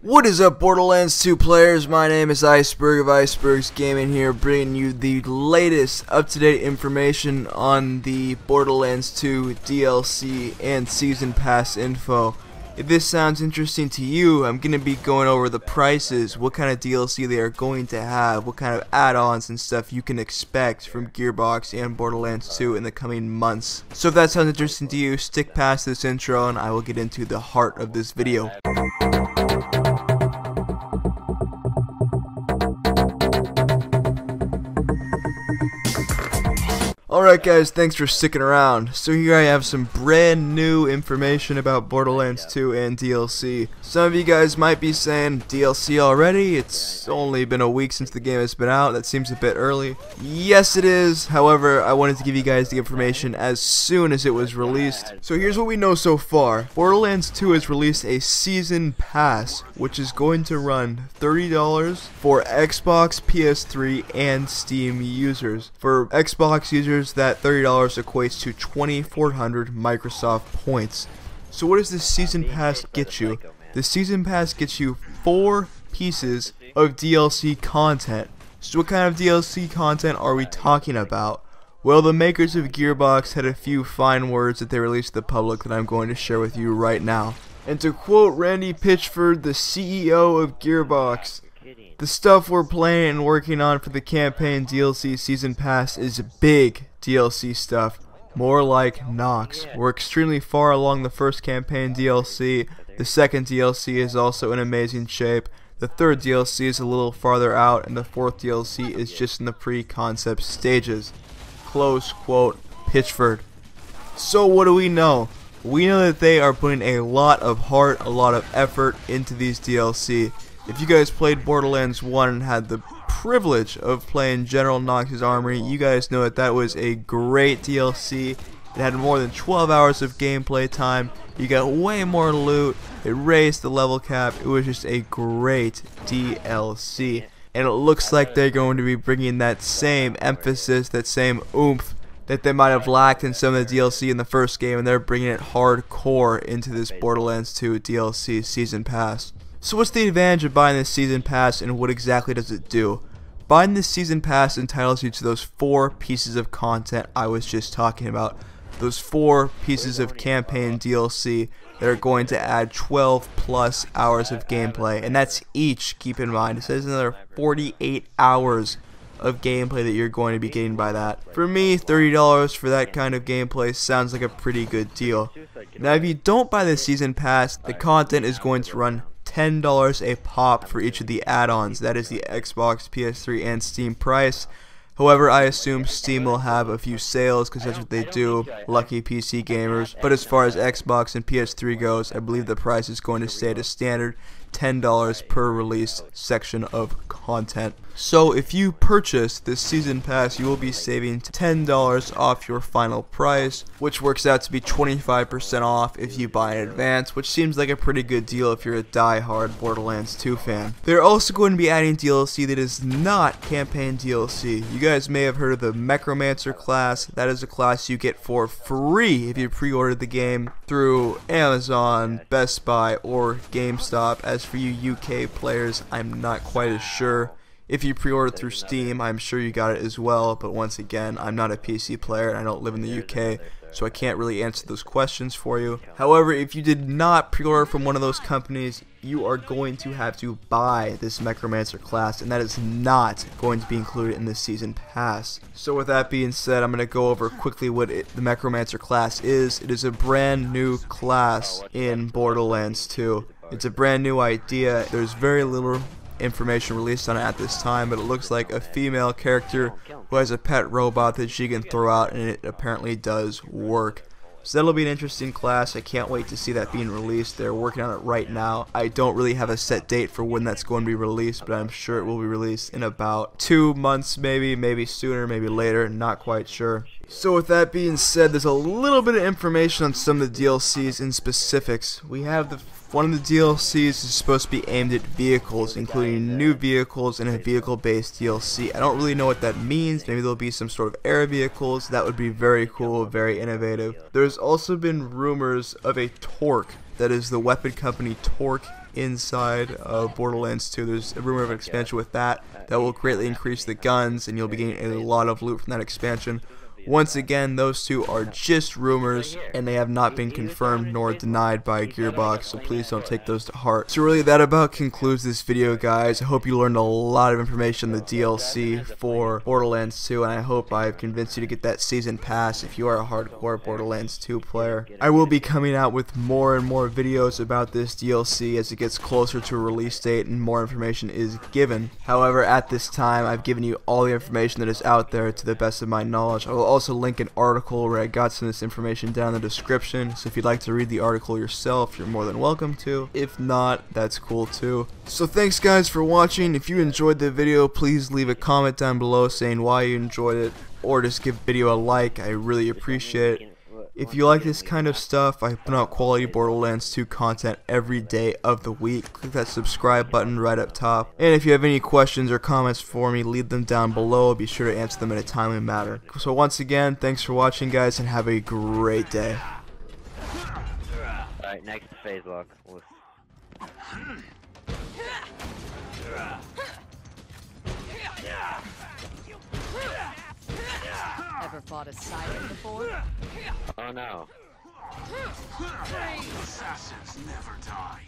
What is up, Borderlands 2 players? My name is Iceberg of Iceberg's Gaming here, bringing you the latest up-to-date information on the Borderlands 2 DLC and Season Pass info. If this sounds interesting to you, I'm going to be going over the prices, what kind of DLC they are going to have, what kind of add-ons and stuff you can expect from Gearbox and Borderlands 2 in the coming months. So if that sounds interesting to you, stick past this intro and I will get into the heart of this video. Alright guys, thanks for sticking around. So here I have some brand new information about Borderlands 2 and DLC. Some of you guys might be saying, DLC already? It's only been a week since the game has been out. That seems a bit early. Yes it is, however, I wanted to give you guys the information as soon as it was released. So here's what we know so far. Borderlands 2 has released a Season Pass, which is going to run $30 for Xbox, PS3, and Steam users. For Xbox users, that $30 equates to 2,400 Microsoft points. So what does this Season Pass get you? The Season Pass gets you 4 pieces of DLC content. So what kind of DLC content are we talking about? Well, the makers of Gearbox had a few fine words that they released to the public that I'm going to share with you right now. And to quote Randy Pitchford, the CEO of Gearbox, "The stuff we're playing and working on for the campaign DLC Season Pass is big DLC stuff, more like Nox. We're extremely far along the first campaign DLC, the second DLC is also in amazing shape, the third DLC is a little farther out, and the fourth DLC is just in the pre-concept stages." Close quote, Pitchford. So what do we know? We know that they are putting a lot of heart, a lot of effort into these DLC. If you guys played Borderlands 1 and had the privilege of playing General Nox's Armory, you guys know that that was a great DLC. It had more than 12 hours of gameplay time. You got way more loot. It raised the level cap. It was just a great DLC. And it looks like they're going to be bringing that same emphasis, that same oomph that they might have lacked in some of the DLC in the first game, and they're bringing it hardcore into this Borderlands 2 DLC Season Pass. So what's the advantage of buying this Season Pass, and what exactly does it do? Buying this Season Pass entitles you to those 4 pieces of content I was just talking about. Those 4 pieces of campaign DLC that are going to add 12 plus hours of gameplay, and that's each, keep in mind, it says another 48 hours of gameplay that you're going to be getting by that. For me, $30 for that kind of gameplay sounds like a pretty good deal. Now if you don't buy the Season Pass, the content is going to run $10 a pop for each of the add-ons. That is the Xbox, PS3, and Steam price. However, I assume Steam will have a few sales because that's what they do, lucky PC gamers. But as far as Xbox and PS3 goes, I believe the price is going to stay at a standard $10 per release section of content. So if you purchase this Season Pass, you will be saving $10 off your final price, which works out to be 25% off if you buy in advance, which seems like a pretty good deal if you're a die-hard Borderlands 2 fan. They're also going to be adding DLC that is not campaign DLC. You guys may have heard of the Necromancer class. That is a class you get for free if you pre-order the game through Amazon, Best Buy, or GameStop. As for you UK players, I'm not quite as sure. If you pre-ordered through Steam, I'm sure you got it as well, but once again, I'm not a PC player and I don't live in the UK, so I can't really answer those questions for you. However, if you did not pre-order from one of those companies, you are going to have to buy this Necromancer class, and that is not going to be included in this Season Pass. So with that being said, I'm going to go over quickly what the Necromancer class is. It is a brand new class in Borderlands 2. It's a brand new idea. There's very little information released on it at this time, but it looks like a female character who has a pet robot that she can throw out, and it apparently does work. So that'll be an interesting class. I can't wait to see that being released. They're working on it right now. I don't really have a set date for when that's going to be released, but I'm sure it will be released in about 2 months, maybe sooner, maybe later, not quite sure. So with that being said, there's a little bit of information on some of the DLCs in specifics. We have one of the DLCs is supposed to be aimed at vehicles, including new vehicles and a vehicle-based DLC. I don't really know what that means. Maybe there'll be some sort of air vehicles. That would be very cool, very innovative. There's also been rumors of a Torque, that is the weapon company Torque, inside of Borderlands 2. There's a rumor of an expansion with that will greatly increase the guns, and you'll be getting a lot of loot from that expansion. Once again, those two are just rumors, and they have not been confirmed nor denied by Gearbox, so please don't take those to heart. So really, that about concludes this video, guys. I hope you learned a lot of information in the DLC for Borderlands 2, and I hope I've convinced you to get that season pass if you are a hardcore Borderlands 2 player. I will be coming out with more and more videos about this DLC as it gets closer to a release date and more information is given. However, at this time, I've given you all the information that is out there to the best of my knowledge. I will also link an article where I got some of this information down in the description, so if you'd like to read the article yourself, you're more than welcome to. If not, that's cool too. So thanks guys for watching. If you enjoyed the video, please leave a comment down below saying why you enjoyed it, or just give the video a like. I really appreciate it. If you like this kind of stuff, I put out quality Borderlands 2 content every day of the week. Click that subscribe button right up top. And if you have any questions or comments for me, leave them down below. I'll be sure to answer them in a timely manner. So once again, thanks for watching guys, and have a great day. Alright, next phase lock. Ever fought a siren before? Oh no. Assassins never die.